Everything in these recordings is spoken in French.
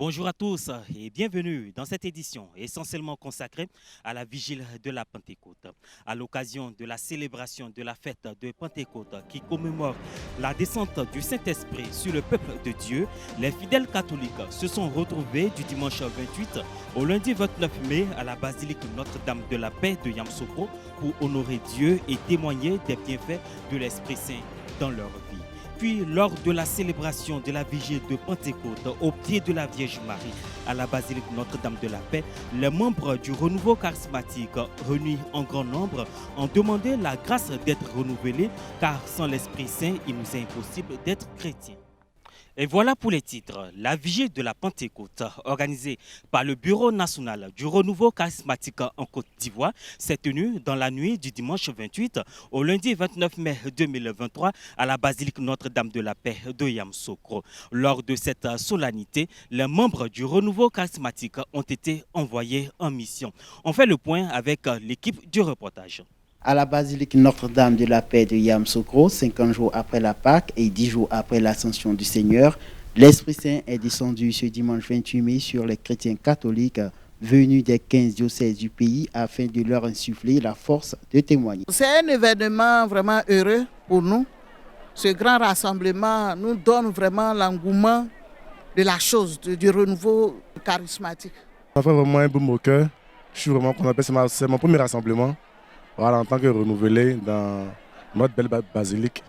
Bonjour à tous et bienvenue dans cette édition essentiellement consacrée à la vigile de la Pentecôte. À l'occasion de la célébration de la fête de Pentecôte qui commémore la descente du Saint-Esprit sur le peuple de Dieu, les fidèles catholiques se sont retrouvés du dimanche 28 au lundi 29 mai à la basilique Notre-Dame de la Paix de Yamoussoukro pour honorer Dieu et témoigner des bienfaits de l'Esprit Saint dans leur vie. Puis, lors de la célébration de la vigile de Pentecôte au pied de la Vierge Marie à la basilique Notre-Dame de la Paix, les membres du renouveau charismatique réunis en grand nombre ont demandé la grâce d'être renouvelés car sans l'Esprit Saint, il nous est impossible d'être chrétiens. Et voilà pour les titres. La vigile de la Pentecôte, organisée par le Bureau national du renouveau charismatique en Côte d'Ivoire, s'est tenue dans la nuit du dimanche 28 au lundi 29 mai 2023 à la basilique Notre-Dame de la Paix de Yamoussoukro. Lors de cette solennité, les membres du renouveau charismatique ont été envoyés en mission. On fait le point avec l'équipe du reportage. À la basilique Notre-Dame de la Paix de Yamoussoukro, 50 jours après la Pâque et 10 jours après l'Ascension du Seigneur, l'Esprit Saint est descendu ce dimanche 28 mai sur les chrétiens catholiques venus des 15 diocèses du pays afin de leur insuffler la force de témoigner. C'est un événement vraiment heureux pour nous. Ce grand rassemblement nous donne vraiment l'engouement de la chose, du renouveau charismatique. Ça fait vraiment un baume au cœur. Je suis vraiment content, c'est mon premier rassemblement. Voilà, en tant que renouvelé dans notre belle basilique.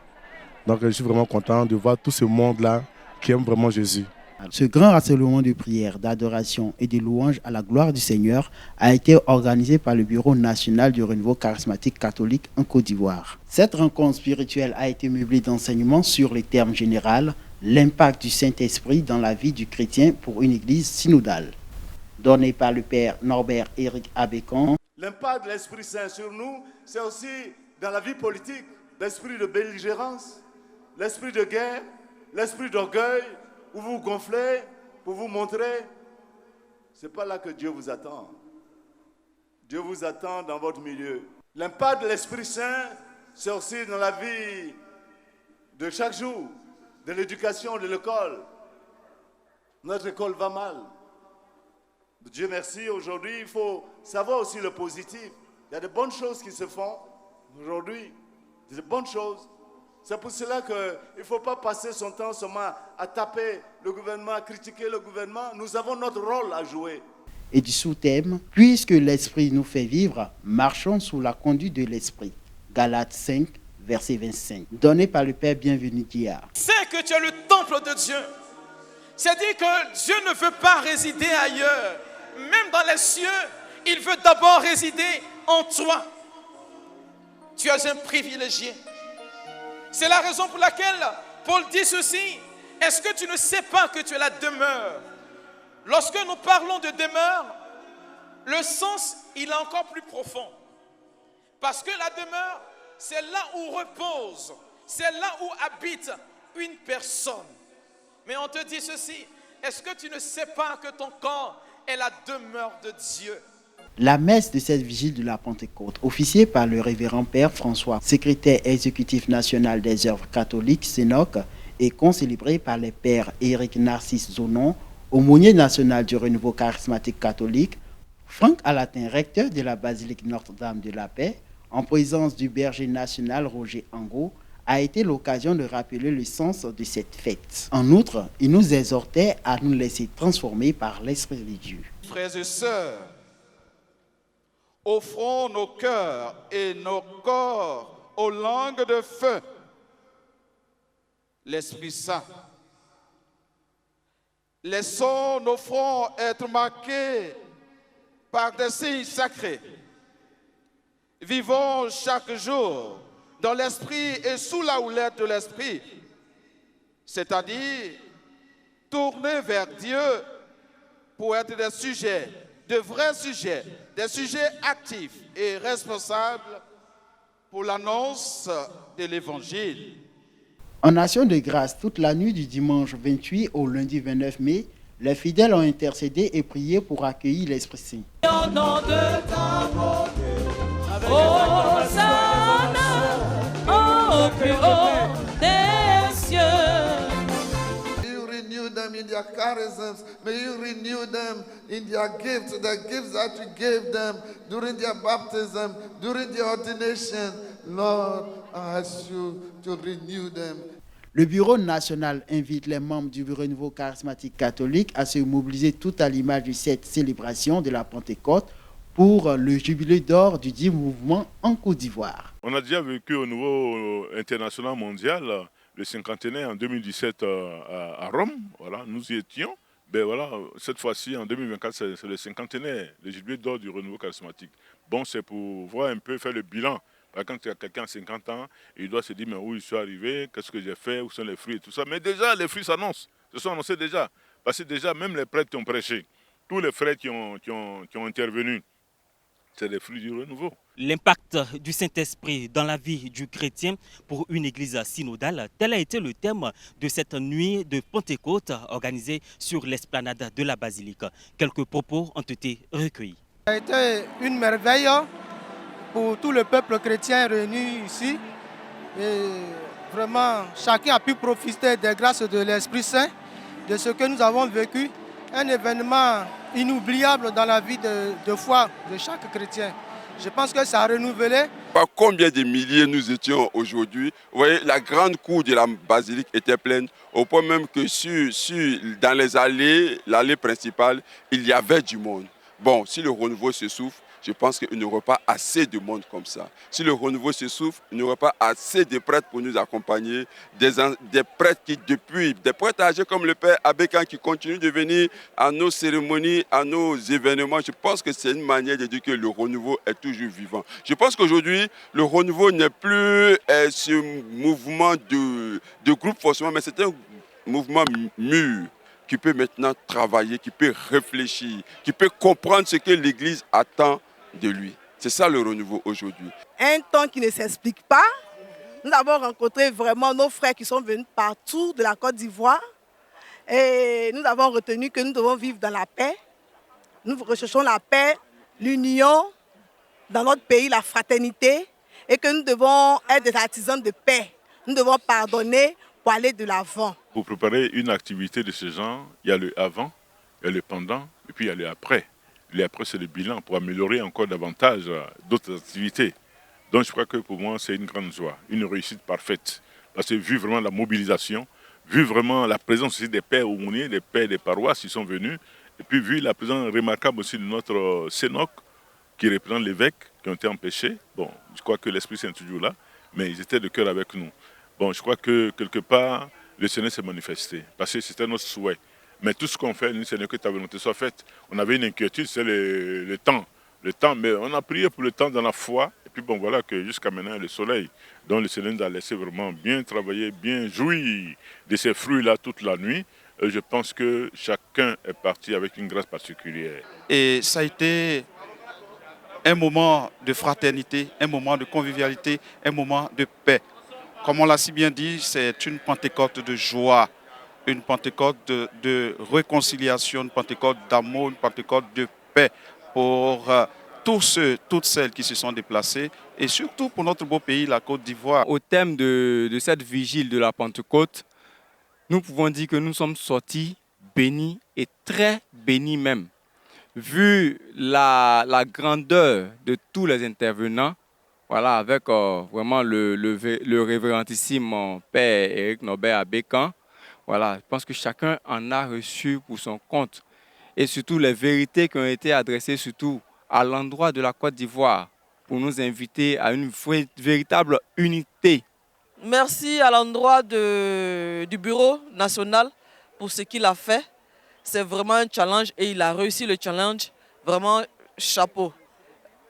Donc je suis vraiment content de voir tout ce monde-là qui aime vraiment Jésus. Ce grand rassemblement de prières, d'adoration et de louanges à la gloire du Seigneur a été organisé par le Bureau national du renouveau charismatique catholique en Côte d'Ivoire. Cette rencontre spirituelle a été meublée d'enseignements sur les termes généraux, l'impact du Saint-Esprit dans la vie du chrétien pour une église synodale. Donné par le père Norbert Éric Abécan. L'impact de l'Esprit Saint sur nous, c'est aussi dans la vie politique, l'esprit de belligérance, l'esprit de guerre, l'esprit d'orgueil, où vous vous gonflez pour vous montrer. Ce n'est pas là que Dieu vous attend. Dieu vous attend dans votre milieu. L'impact de l'Esprit Saint, c'est aussi dans la vie de chaque jour, de l'éducation, de l'école. Notre école va mal. Dieu merci, aujourd'hui, il faut savoir aussi le positif. Il y a de bonnes choses qui se font aujourd'hui, de bonnes choses. C'est pour cela qu'il ne faut pas passer son temps seulement à taper le gouvernement, à critiquer le gouvernement. Nous avons notre rôle à jouer. Et du sous-thème, puisque l'Esprit nous fait vivre, marchons sous la conduite de l'Esprit. Galates 5, verset 25. Donné par le Père Bienvenu Dia. C'est que tu es le temple de Dieu. C'est-à-dire que Dieu ne veut pas résider ailleurs. Même dans les cieux, il veut d'abord résider en toi. Tu es un privilégié. C'est la raison pour laquelle Paul dit ceci. Est-ce que tu ne sais pas que tu es la demeure? Lorsque nous parlons de demeure, le sens, il est encore plus profond. Parce que la demeure, c'est là où repose, c'est là où habite une personne. Mais on te dit ceci. Est-ce que tu ne sais pas que ton corps est la demeure de Dieu? La messe de cette vigile de la Pentecôte, officiée par le révérend Père François, secrétaire exécutif national des œuvres catholiques, SENOC, et concélébrée par les pères Éric Narcisse Zonon, aumônier national du renouveau charismatique catholique, Franck Alatin, recteur de la basilique Notre-Dame de la Paix, en présence du berger national Roger Angot, a été l'occasion de rappeler le sens de cette fête. En outre, il nous exhortait à nous laisser transformer par l'Esprit de Dieu. Frères et sœurs, offrons nos cœurs et nos corps aux langues de feu, l'Esprit Saint. Laissons nos fronts être marqués par des signes sacrés. Vivons chaque jour dans l'Esprit et sous la houlette de l'Esprit, c'est-à-dire tourner vers Dieu pour être des sujets, de vrais sujets, des sujets actifs et responsables pour l'annonce de l'Évangile. En action de grâce, toute la nuit du dimanche 28 au lundi 29 mai, les fidèles ont intercédé et prié pour accueillir l'Esprit Saint. Au nom de ta beauté, Hosanna, au plus haut des cieux. You renewed them in their charisms. May you renew them in their gifts, the gifts that you gave them during their baptism, during their ordination. Lord, I ask you to renew them. Le Bureau national invite les membres du Renouveau charismatique catholique à se mobiliser tout à l'image de cette célébration de la Pentecôte pour le jubilé d'or du dit mouvement en Côte d'Ivoire. On a déjà vécu au niveau international mondial le cinquantenaire en 2017 à Rome. Voilà, nous y étions. Ben voilà, cette fois-ci, en 2024, c'est le cinquantenaire, le jubilé d'or du renouveau charismatique. Bon, c'est pour voir un peu, faire le bilan. Quand quelqu'un a 50 ans, il doit se dire mais où je suis arrivé, qu'est-ce que j'ai fait, où sont les fruits et tout ça. Mais déjà, les fruits s'annoncent, se sont annoncés déjà. Parce que déjà, même les prêtres qui ont prêché, tous les frères qui ont intervenu, c'est les fruits du renouveau. L'impact du Saint-Esprit dans la vie du chrétien pour une église synodale, tel a été le thème de cette nuit de Pentecôte organisée sur l'esplanade de la basilique. Quelques propos ont été recueillis. Ça a été une merveille pour tout le peuple chrétien réuni ici. Et vraiment, chacun a pu profiter des grâces de l'Esprit Saint, de ce que nous avons vécu. Un événement inoubliable dans la vie de foi de chaque chrétien. Je pense que ça a renouvelé. Par combien de milliers nous étions aujourd'hui? Vous voyez, la grande cour de la basilique était pleine, au point même que dans les allées, l'allée principale, il y avait du monde. Bon, si le renouveau se souffle, je pense qu'il n'y aura pas assez de monde comme ça. Si le renouveau se souffle, il n'y aura pas assez de prêtres pour nous accompagner. Des prêtres des prêtres âgés comme le Père Abékan qui continuent de venir à nos cérémonies, à nos événements. Je pense que c'est une manière de dire que le renouveau est toujours vivant. Je pense qu'aujourd'hui, le renouveau n'est plus ce mouvement de groupe forcément, mais c'est un mouvement mûr, qui peut maintenant travailler, qui peut réfléchir, qui peut comprendre ce que l'Église attend de lui. C'est ça le renouveau aujourd'hui. Un temps qui ne s'explique pas. Nous avons rencontré vraiment nos frères qui sont venus partout de la Côte d'Ivoire. Et nous avons retenu que nous devons vivre dans la paix. Nous recherchons la paix, l'union dans notre pays, la fraternité. Et que nous devons être des artisans de paix. Nous devons pardonner pour aller de l'avant. Pour préparer une activité de ce genre, il y a le avant, il y a le pendant, et puis il y a le après. Le après, c'est le bilan pour améliorer encore davantage d'autres activités. Donc je crois que pour moi, c'est une grande joie, une réussite parfaite. Parce que vu vraiment la mobilisation, vu vraiment la présence aussi des pères aumôniers, des pères des paroisses qui sont venus, et puis vu la présence remarquable aussi de notre Sénoc, qui représente l'évêque, qui ont été empêchés. Bon, je crois que l'Esprit Saint est toujours là, mais ils étaient de cœur avec nous. Bon, je crois que quelque part, le Seigneur s'est manifesté, parce que c'était notre souhait. Mais tout ce qu'on fait, nous, Seigneur, que ta volonté soit faite. On avait une inquiétude, c'est le temps. Le temps, mais on a prié pour le temps dans la foi. Et puis bon, voilà que jusqu'à maintenant, le soleil, dont le Seigneur nous a laissé vraiment bien travailler, bien jouir de ces fruits-là toute la nuit. Je pense que chacun est parti avec une grâce particulière. Et ça a été un moment de fraternité, un moment de convivialité, un moment de paix. Comme on l'a si bien dit, c'est une Pentecôte de joie, une Pentecôte de réconciliation, une Pentecôte d'amour, une Pentecôte de paix pour tous ceux, toutes celles qui se sont déplacés et surtout pour notre beau pays, la Côte d'Ivoire. Au thème de cette vigile de la Pentecôte, nous pouvons dire que nous sommes sortis bénis et très bénis même. Vu la grandeur de tous les intervenants, voilà, avec vraiment le révérendissime Père Éric Norbert Abékan, voilà, je pense que chacun en a reçu pour son compte. Et surtout les vérités qui ont été adressées surtout à l'endroit de la Côte d'Ivoire pour nous inviter à une véritable unité. Merci à l'endroit du Bureau national pour ce qu'il a fait. C'est vraiment un challenge et il a réussi le challenge. Vraiment, chapeau.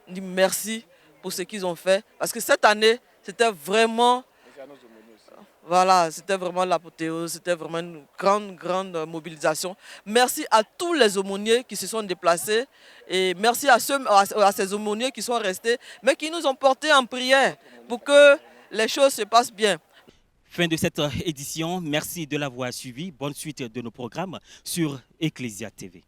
Merci pour ce qu'ils ont fait. Parce que cette année, c'était vraiment... Voilà, c'était vraiment l'apothéose, c'était vraiment une grande mobilisation. Merci à tous les aumôniers qui se sont déplacés et merci à ces aumôniers qui sont restés, mais qui nous ont portés en prière pour que les choses se passent bien. Fin de cette édition, merci de l'avoir suivi. Bonne suite de nos programmes sur Ecclesia TV.